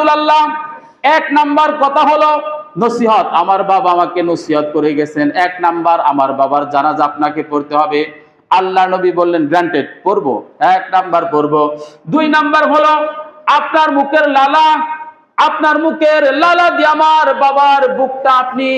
রাসূলুল্লাহ, এক নাম্বার কথা হলো নসিহত। আমার বাবা আমাকে নসিহত করে গেছেন, এক নাম্বার আমার বাবার জানাজা আপনাকে পড়তে হবে। আল্লাহ নবী বললেন গ্রান্টেড, পড়বো, এক নাম্বার পড়বো। দুই নাম্বার হলো আপনার মুখের লালা, আপনার মুখের লালা দিয়ে আমার বাবার বুকটা আপনি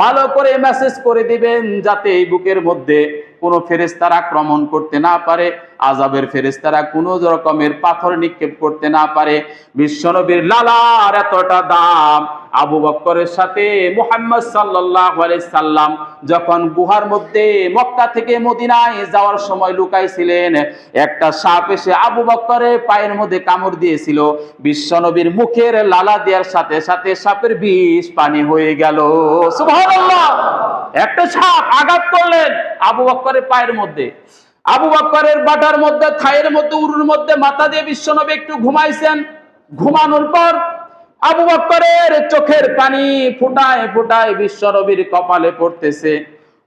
ভালো করে মেসেজ করে দিবেন, যাতে এই বুকের মধ্যে কোনো ফেরেশতারা আক্রমণ করতে না পারে, আযাবের ফেরেশতারা কোনো রকমের পাথর নিক্ষেপ করতে না পারে। বিশ্বনবীর লালার এতটা দাম, আবু বকরের সাথে মুহাম্মদ সাল্লাল্লাহু আলাইহি সাল্লাম যখন গুহার মধ্যে মক্কা থেকে মদিনায় যাওয়ার সময় লুকাইছিলেন, একটা সাপ এসে আবু বকরের পায়ের মধ্যে কামড় দিয়েছিল। বিশ্বনবীর মুখের লালা দেওয়ার সাথে সাথে সাপের বিষ পানি হয়ে গেল। সুবহানাল্লাহ! একটা সাপ আঘাত করলেন আবু বকরের পায়ের মধ্যে, আবু বকরের বাটার মধ্যে, থাইয়ের মধ্যে, উরুর মধ্যে মাথা দিয়ে বিশ্বনবী একটু ঘুমাইছেন। ঘুমানোর পর আবু বকরের চোখের পানি ফুটায় ফুটায় বিশ্বনবীর কপালে পড়তেছে।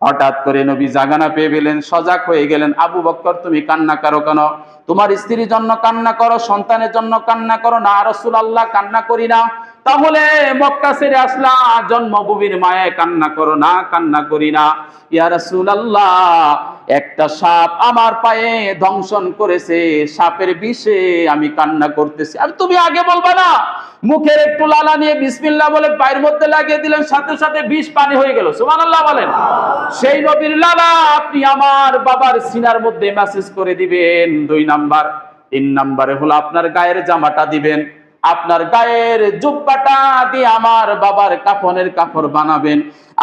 হঠাৎ করে নবী জাগানা পেয়ে গেলেন, সজাগ হয়ে গেলেন। আবু বকর, তুমি কান্না করো কেন? তোমার স্ত্রীর জন্য কান্না করো, সন্তানের জন্য কান্না করো না। রাসূলুল্লাহ, কান্না করি না। তাহলে মক্কা ছেড়ে আসলা, জন্মভূমির মায়ে কান্না করো না? কান্না করি না। ইয়া রাসূলুল্লাহ, একটা সাপ আমার পায়ে দংশন করেছে, সাপের বিষে আমি কান্না করতেছি। আর তুমি আগে বলবা না? মুখের একটু লালা নিয়ে বিসমিল্লাহ বলে পায়ের মধ্যে লাগিয়ে দিলেন, সাথে সাথে বিষ পানি হয়ে গেল। সুবহানাল্লাহ বলেন। সেই নবীর লালা আপনি আমার বাবার সিনার মধ্যে মেসেজ করে দিবেন, 2 নাম্বার। 3 নাম্বারে হলো আপনার গায়ের জামাটা দিবেন, আপনার গায়ের জুব্বাটা দিয়ে আমার বাবার কাফনের কাপড় বানাবেন।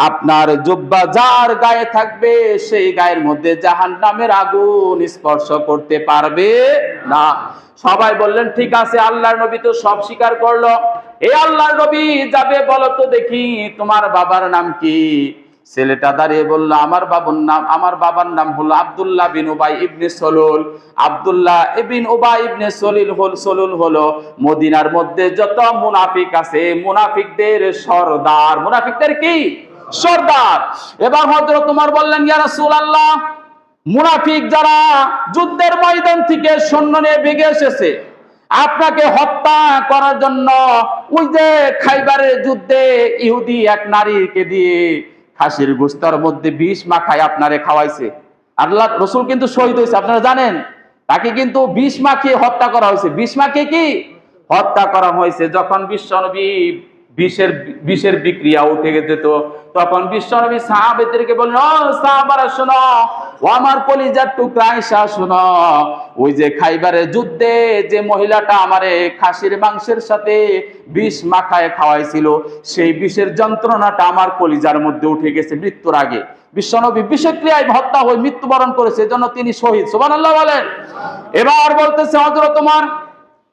আপনার জুব্বা যার গায়ে থাকবে সেই গায়ের মধ্যে জাহান্নামের আগুন স্পর্শ করতে পারবে না। সবাই বললেন ঠিক আছে। আল্লাহর নবী তো সব স্বীকার করলো। এই আল্লাহর নবী যাবে, বলো তো দেখি তোমার বাবার নাম কি? ছেলেটা দাঁড়িয়ে বলল, আমার বাবার নাম হলো আব্দুল্লাহ বিন উবাই ইবনে সলুল। আব্দুল্লাহ ইবনে উবাই ইবনে সলুল হলো মদিনার মধ্যে যত মুনাফিক আছে, মুনাফিকদের সরদার। মুনাফিকদের কি? সরদার। এবার হযরত ওমর বললেন, ইয়া রাসূলুল্লাহ, মুনাফিক যারা যুদ্ধের ময়দান থেকে সৈন্য নিয়ে ভেগে এসেছে আপনাকে হত্যা করার জন্য, ওই যে খাইবারের যুদ্ধে ইহুদি এক নারীকে দিয়ে খাসির গোশতের মধ্যে বিষ মাখায় আপনারে খাওয়াইছে। আল্লাহ রাসূল কিন্তু শহীদ হয়েছে, আপনারা জানেন। তাকে কিন্তু বিষ মাখিয়ে হত্যা করা হয়েছে। বিষ মাখিয়ে কি হত্যা করা হয়েছে। যখন বিশ্বনবী বিষের বিক্রিয়া উঠে যেত, তখন বিশ্বনবী সাহাবাদেরকে বললেন, ও সাহাবারা শোনো, ও আমার কলিজার টুকরা আয়েশা শোনো, ওই যে খাইবারের যুদ্ধে যে মহিলাটা আমারে খাসির মাংসের সাথে বিষ মাখায় খাওয়াইছিল, সেই বিষের যন্ত্রণাটা আমার কলিজার মধ্যে উঠে গেছে মৃত্যুর আগে। বিশ্বনবী বিষক্রিয়ায় হত্যা হয়ে মৃত্যুবরণ করেছে, এজন্য তিনি শহীদ। সুবহানাল্লাহ বলেন। এবার বলতেছে হযরত ওমর,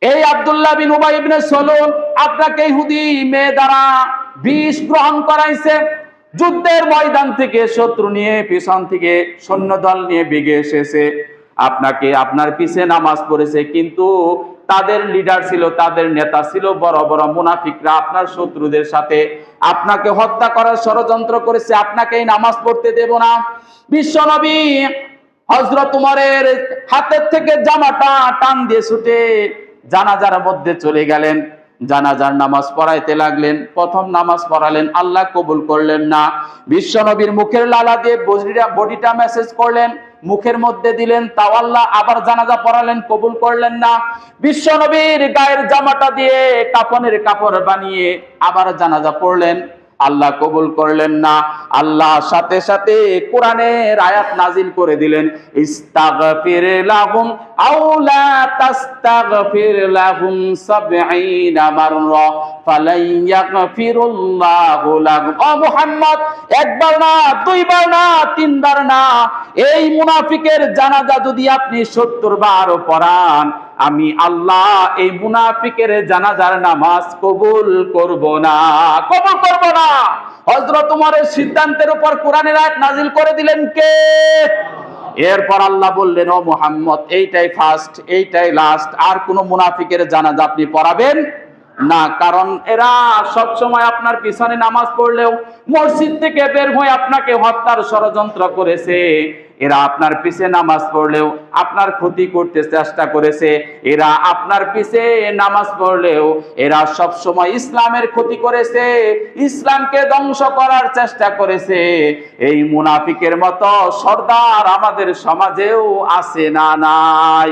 এই আব্দুল্লাহ বিন উবাই ইবনে সলুল আপনাকে ইহুদি মেয়ে দ্বারা বিষ গ্রহণ করাইছে। যুদ্ধের ময়দান থেকে শত্রু নিয়ে, পিছন থেকে সৈন্যদল নিয়ে বেগে এসেছে, আপনাকে আপনার পিছে নামাজ পড়েছে, কিন্তু তাদের লিডার ছিল, তাদের নেতা ছিল বড় বড় মুনাফিকরা, আপনার শত্রুদের সাথে আপনাকে হত্যা করার ষড়যন্ত্র করেছে, আপনাকে এই নামাজ পড়তে দেব না। বিশ্বনবী হযরত ওমরের হাতের থেকে জামাটা টান দিয়ে ছুটে জানাজার মধ্যে চলে গেলেন। জানাজার নামাজ পড়াইতে লাগলেন। প্রথম নামাজ পড়ালেন, আল্লাহ কবুল করলেন না। বিশ্বনবীর মুখের লালা দিয়ে বডিটা মেসেজ করলেন, মুখের মধ্যে দিলেন, তাও আল্লাহ আবার জানাজা পড়ালেন, কবুল করলেন না। বিশ্বনবীর গায়ের জামাটা দিয়ে কাফনের কাপড় বানিয়ে আবার জানাজা পড়লেন, আল্লাহ কবুল করলেন না। আল্লাহ সাথে সাথে কোরআনের আয়াত নাজিল করে দিলেন, ইস্তাগফির লাহুম আও লা তাস্তাগফির লাহুম ৭০ মাররা ফালাই ইয়াগফিরুল্লাহু লাহুম। ও মুহাম্মদ, একবার না, দুইবার না, তিনবার না, এই মুনাফিকের জানাজা যদি আপনি ৭০ বার পড়ান, আমি আল্লাহ এই মুনাফিকের জানাজার নামাজ কবুল করব না, কবুল করব না। হযরত ওমরের সিদ্ধান্তের উপর কোরআনের আয়াত নাজিল করে দিলেন কে? এরপর আল্লাহ বললেন, ও মুহাম্মদ, এইটাই ফার্স্ট, এইটাই লাস্ট, আর কোন মুনাফিকের জানাজা আপনি পড়াবেন না। কারণ এরা সব সময় আপনার পিছনে নামাজ পড়লেও মসজিদ থেকে বের হয়ে আপনাকে হত্যার ষড়যন্ত্র করেছে। এরা আপনার পিছে নামাজ পড়লেও আপনার ক্ষতি করতে চেষ্টা করেছে, এরা আপনার পিছে নামাজ পড়লেও এরা সব সময় ইসলামের ক্ষতি করেছে, ইসলামকে ধ্বংস করার চেষ্টা করেছে। এই মুনাফিকের মতো সর্দার আমাদের সমাজেও আছে না নাই?